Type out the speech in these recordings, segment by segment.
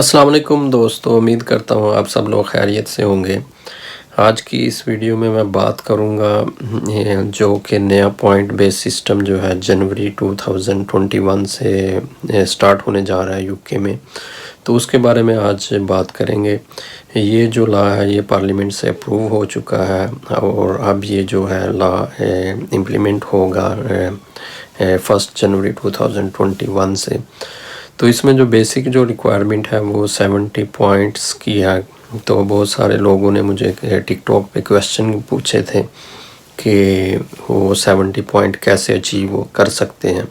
السلام علیکم دوستو، امید کرتا ہوں آپ سب لوگ خیریت سے ہوں گے۔ آج کی اس ویڈیو میں بات کروں گا جو کہ نیا پوائنٹ بیس سسٹم جو ہے جنوری 2021 سے سٹارٹ ہونے جا رہا ہے یو کے میں، تو اس کے بارے میں آج بات کریں گے۔ یہ جو لا ہے یہ پارلیمنٹ سے اپروو ہو چکا ہے اور اب یہ جو ہے لا امپلیمنٹ ہوگا 1 جنوری 2021 سے۔ تو اس میں جو بیسک جو ریکوائرمنٹ ہے وہ 70 پوائنٹس کی ہے۔ تو بہت سارے لوگوں نے مجھے ٹک ٹاک پہ کویسچن پوچھے تھے کہ وہ 70 پوائنٹ کیسے اچیو کر سکتے ہیں۔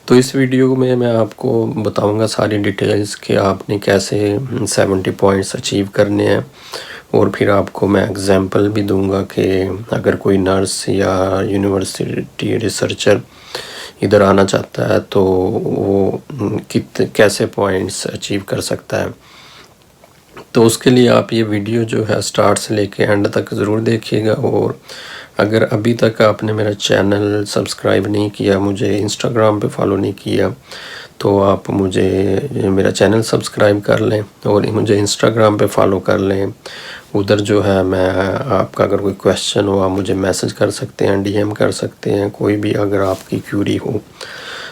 تو اس ویڈیو میں میں آپ کو بتاؤں گا ساری ڈیٹیلز کہ آپ نے کیسے 70 پوائنٹس اچیو کرنے ہیں، اور پھر آپ کو میں اگزامپل بھی دوں گا کہ اگر کوئی نرس یا یونیورسٹی ریسرچر ادھر آنا چاہتا ہے تو وہ کیسے پوائنٹس اچیو کر سکتا ہے۔ تو اس کے لیے آپ یہ ویڈیو جو ہے سٹارٹ سے لے کے اینڈ تک ضرور دیکھیے گا، اور اگر ابھی تک آپ نے میرا چینل سبسکرائب نہیں کیا، مجھے انسٹاگرام پہ فالو نہیں کیا، تو آپ میرا چینل سبسکرائب کر لیں اور مجھے انسٹاگرام پہ فالو کر لیں۔ ادھر جو ہے میں آپ کا اگر کوئی کویسچن ہو آپ مجھے میسج کر سکتے ہیں، ڈی ایم کر سکتے ہیں، کوئی بھی اگر آپ کی کیوری ہو۔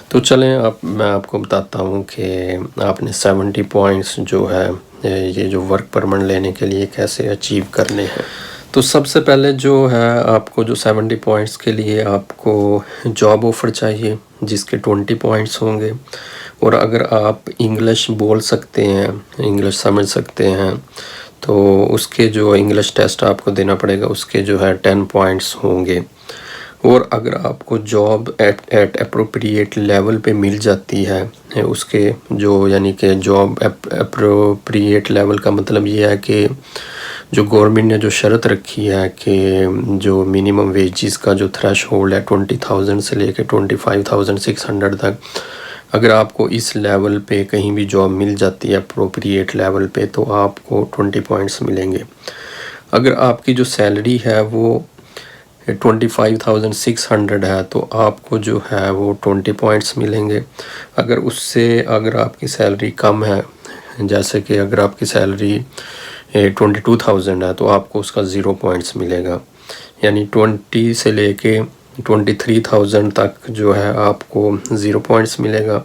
تو چلیں میں آپ کو بتاتا ہوں کہ آپ نے 70 پوائنٹس جو ہے یہ جو ورک پرمٹ لینے کے لیے کیسے اچیو کرنے ہیں۔ تو سب سے پہلے جو ہے آپ کو جو 70 پوائنٹس کے لیے آپ کو جاب آفر چاہیے جس کے 20 پوائنٹس ہوں گے، اور اگر آپ انگلش بول سکتے ہیں، انگلش سمجھ سکتے ہیں، تو اس کے جو انگلش ٹیسٹ آپ کو دینا پڑے گا اس کے جو ہے 10 پوائنٹس ہوں گے۔ اور اگر آپ کو جاب ایٹ اپروپریٹ لیول پہ مل جاتی ہے، اس کے جو یعنی کہ جاب اپروپریٹ لیول کا مطلب یہ ہے کہ جو گورنمنٹ نے جو شرط رکھی ہے کہ جو منیمم ویجز کا جو تھریش ہولڈ ہے 20,000 سے لے کے 25,600 تک، اگر آپ کو اس لیول پہ کہیں بھی جاب مل جاتی ہے اپروپریٹ لیول پہ تو آپ کو 20 پوائنٹس ملیں گے۔ اگر آپ کی جو سیلری ہے وہ 25,600 ہے تو آپ کو جو ہے وہ 20 پوائنٹس ملیں گے۔ اگر آپ کی سیلری کم ہے، جیسے کہ اگر آپ کی سیلری 22,000 ہے تو آپ کو اس کا 0 پوائنٹس ملے گا، یعنی 20 سے لے کے 23,000 تک جو ہے آپ کو 0 پوائنٹس ملے گا،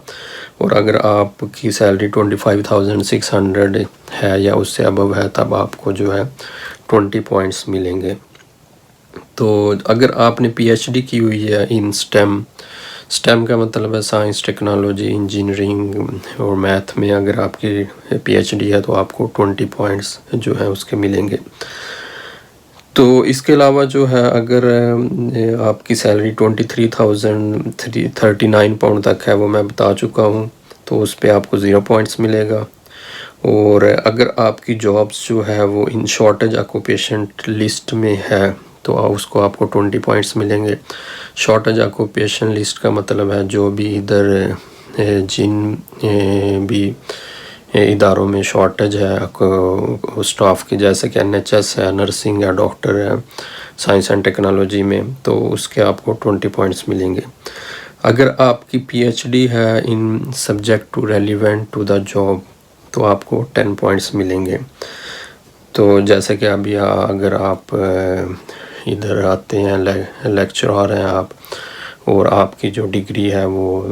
اور اگر آپ کی سیلری 25,600 ہے یا اس سے ابو ہے تب آپ کو جو ہے 20 پوائنٹس ملیں گے۔ تو اگر آپ نے پی ایچ ڈی کی ہوئی ہے ان سٹیم کا مطلب ہے سائنس، ٹیکنالوجی، انجینئرنگ اور میتھ میں، اگر آپ کی پی ایچ ڈی ہے تو آپ کو 20 پوائنٹس جو ہے اس کے ملیں گے۔ تو اس کے علاوہ جو ہے اگر آپ کی سیلری 23,039 پاؤنڈ تک ہے، وہ میں بتا چکا ہوں، تو اس پہ آپ کو 0 پوائنٹس ملے گا۔ اور اگر آپ کی جابس جو ہے وہ ان شارٹیج آکوپیشن لسٹ میں ہے تو اس کو آپ کو 20 پوائنٹس ملیں گے۔ شارٹیج آکوپیشن لسٹ کا مطلب ہے جو بھی ادھر جن بھی اداروں میں شارٹیج ہے اسٹاف کی، جیسے کہ NHS ہے، نرسنگ ہے، ڈاکٹر ہے، سائنس اینڈ ٹیکنالوجی میں، تو اس کے آپ کو 20 پوائنٹس ملیں گے۔ اگر آپ کی پی ایچ ڈی ہے in subject to relevant to the job تو آپ کو 10 پوائنٹس ملیں گے۔ تو جیسے کہ ابھی اگر آپ ادھر آتے ہیں لیکچر آ رہے ہیں آپ، اور آپ کی جو ڈگری ہے وہ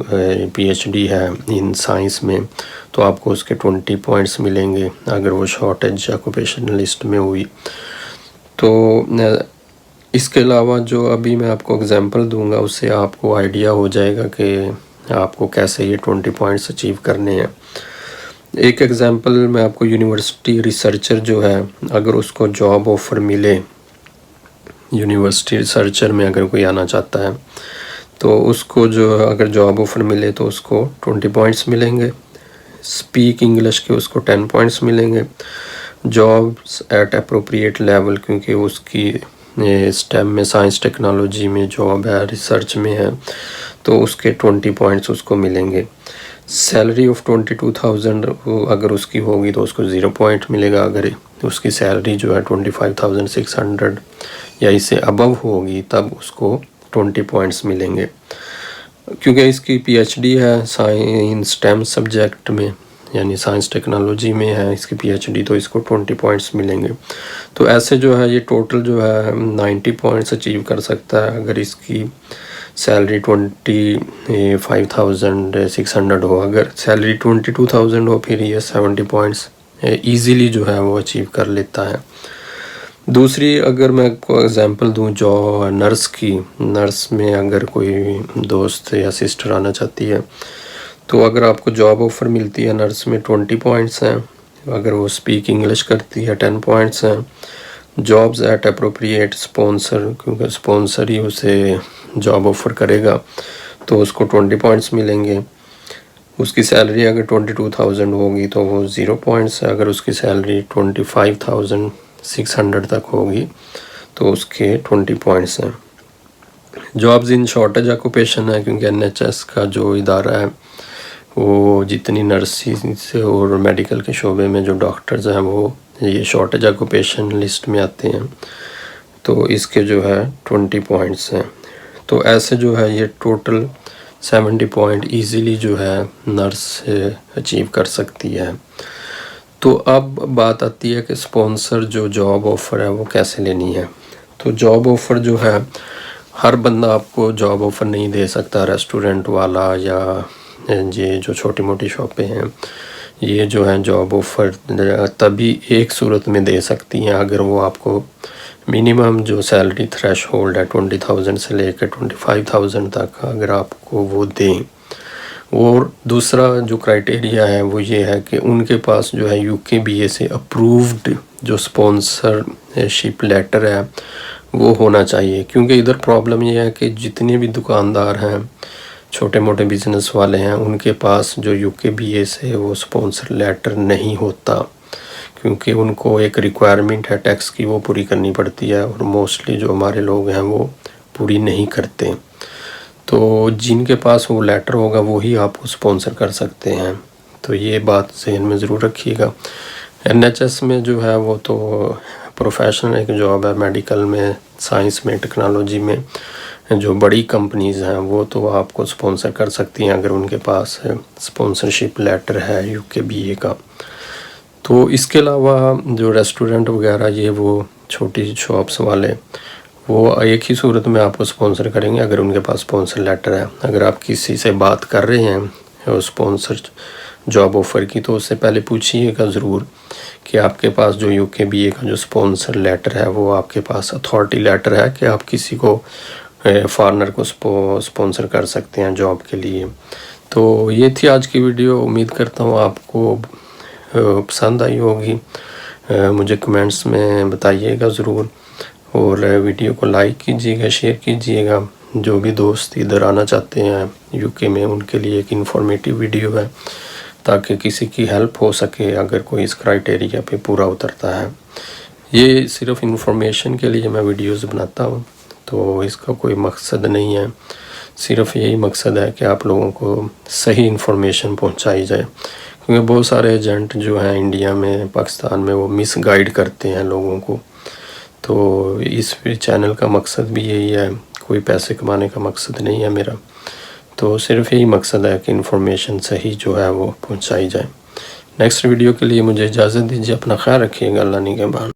پی ایچ ڈی ہے ان سائنس میں، تو آپ کو اس کے 20 پوائنٹس ملیں گے اگر وہ شارٹیج آکوپیشن لسٹ میں ہوئی۔ تو اس کے علاوہ جو ابھی میں آپ کو اگزامپل دوں گا اس سے آپ کو آئیڈیا ہو جائے گا کہ آپ کو کیسے یہ 20 پوائنٹس اچیو کرنے ہیں۔ ایک ایگزامپل میں آپ کو، یونیورسٹی ریسرچر جو ہے اگر اس کو جاب آفر ملے، یونیورسٹی ریسرچر میں اگر کوئی آنا چاہتا ہے تو اس کو جو اگر جاب آفر ملے تو اس کو 20 پوائنٹس ملیں گے۔ اسپیک انگلش کے اس کو 10 پوائنٹس ملیں گے۔ جابس ایٹ اپروپریٹ لیول، کیونکہ اس کی سٹیم میں سائنس ٹیکنالوجی میں جاب ہے، ریسرچ میں ہے، تو اس کے 20 پوائنٹس اس کو ملیں گے۔ سیلری آف 22,000 اگر اس کی ہوگی تو اس کو 0 پوائنٹ ملے گا، اگر اس کی سیلری جو ہے 25,600 یا اس سے ابو ہوگی تب اس کو 20 پوائنٹس ملیں گے۔ کیونکہ اس کی پی ایچ ڈی ہے ان سٹیم سبجیکٹ میں، یعنی سائنس ٹیکنالوجی میں ہے اس کی پی ایچ ڈی، تو اس کو 20 پوائنٹس ملیں گے. تو ایسے جو ہے یہ ٹوٹل جو ہے 90 پوائنٹس اچیو کر سکتا ہے اگر اس کی سیلری 25,600 ہو. اگر سیلری 22,000 ہو پھر یہ 70 پوائنٹس ایزیلی جو ہے وہ اچیو کر لیتا ہے. دوسری اگر میں کو اگزامپل دوں جو نرس کی، نرس میں اگر کوئی دوست یا سسٹر آنا چاہتی ہے تو اگر آپ کو جاب آفر ملتی ہے نرس میں 20 پوائنٹس ہیں. اگر وہ اسپیک انگلش کرتی ہے 10 پوائنٹس ہیں. جابز ایٹ اپروپریٹ اسپانسر، کیونکہ اسپانسر ہی اسے جاب آفر کرے گا تو اس کو 20 پوائنٹس ملیں گے. اس کی سیلری اگر 22,000 ہوگی تو وہ 0 پوائنٹس ہے. اگر اس کی سیلری 25,600 تک ہوگی تو اس کے 20 پوائنٹس ہیں. جابز ان شارٹیج آکوپیشن ہے کیونکہ NHS کا جو ادارہ ہے وہ جتنی نرسز اور میڈیکل کے شعبے میں جو ڈاکٹرز ہیں وہ یہ شارٹیج آکوپیشن لسٹ میں آتے ہیں، تو اس کے جو ہے 20 پوائنٹس ہیں. تو ایسے جو ہے یہ ٹوٹل 70 پوائنٹ ایزیلی جو ہے نرس اچیو کر سکتی ہے. تو اب بات آتی ہے کہ اسپانسر جو جاب آفر ہے وہ کیسے لینی ہے. تو جاب آفر جو ہے ہر بندہ آپ کو جاب آفر نہیں دے سکتا. ریسٹورنٹ والا یا یہ جو چھوٹی موٹی شاپیں ہیں یہ جو ہیں جاب آفر تبھی ایک صورت میں دے سکتی ہیں اگر وہ آپ کو منیمم جو سیلری تھریش ہولڈ ہے 20,000 سے لے کے 25,000 تک اگر آپ کو وہ دیں. اور دوسرا جو کرائٹیریا ہے وہ یہ ہے کہ ان کے پاس جو ہے UKBA سے اپرووڈ جو اسپانسر شپ لیٹر ہے وہ ہونا چاہیے. کیونکہ ادھر پرابلم یہ ہے کہ جتنے بھی دکاندار ہیں چھوٹے موٹے بزنس والے ہیں ان کے پاس جو UKBA سے وہ اسپانسر لیٹر نہیں ہوتا، کیونکہ ان کو ایک ریکوائرمنٹ ہے ٹیکس کی وہ پوری کرنی پڑتی ہے اور موسٹلی جو ہمارے لوگ ہیں وہ پوری نہیں کرتے. تو جن کے پاس وہ لیٹر ہوگا وہی آپ کو اسپانسر کر سکتے ہیں. تو یہ بات ذہن میں ضرور رکھیے گا. NHS میں جو ہے وہ تو پروفیشنل ایک جاب ہے. میڈیکل میں، سائنس میں، ٹیکنالوجی میں جو بڑی کمپنیز ہیں وہ تو آپ کو اسپانسر کر سکتی ہیں اگر ان کے پاس اسپانسرشپ لیٹر ہے UKBA کا. تو اس کے علاوہ جو ریسٹورنٹ وغیرہ یہ وہ چھوٹی شاپس والے وہ ایک ہی صورت میں آپ کو اسپانسر کریں گے اگر ان کے پاس اسپانسر لیٹر ہے. اگر آپ کسی سے بات کر رہے ہیں اسپانسر جاب آفر کی تو اس سے پہلے پوچھیے گا ضرور کہ آپ کے پاس جو UKBA کا جو اسپانسر لیٹر ہے وہ آپ کے پاس اتھارٹی لیٹر ہے کہ آپ کسی کو فارنر کو اسپانسر کر سکتے ہیں جاب کے لیے. تو یہ تھی آج کی ویڈیو. امید کرتا ہوں آپ کو پسند آئی ہوگی. مجھے کمنٹس میں بتائیے گا ضرور اور ویڈیو کو لائک کیجیے گا، شیئر کیجیے گا. جو بھی دوست ادھر آنا چاہتے ہیں UK میں ان کے لیے ایک انفارمیٹیو ویڈیو ہے تاکہ کسی کی ہیلپ ہو سکے اگر کوئی اس کرائٹیریا پہ پورا اترتا ہے. یہ صرف انفارمیشن کے لیے میں ویڈیوز بناتا ہوں، تو اس کا کوئی مقصد نہیں ہے. صرف یہی مقصد ہے کہ آپ لوگوں کو صحیح انفارمیشن پہنچائی جائے، کیونکہ بہت سارے ایجنٹ جو ہیں انڈیا میں، پاکستان میں وہ مس گائیڈ کرتے ہیں لوگوں کو. تو اس چینل کا مقصد بھی یہی ہے، کوئی پیسے کمانے کا مقصد نہیں ہے میرا. تو صرف یہی مقصد ہے کہ انفارمیشن صحیح جو ہے وہ پہنچائی جائے. نیکسٹ ویڈیو کے لیے مجھے اجازت دیجیے. اپنا خیال رکھیے گا. اللہ نگہبان.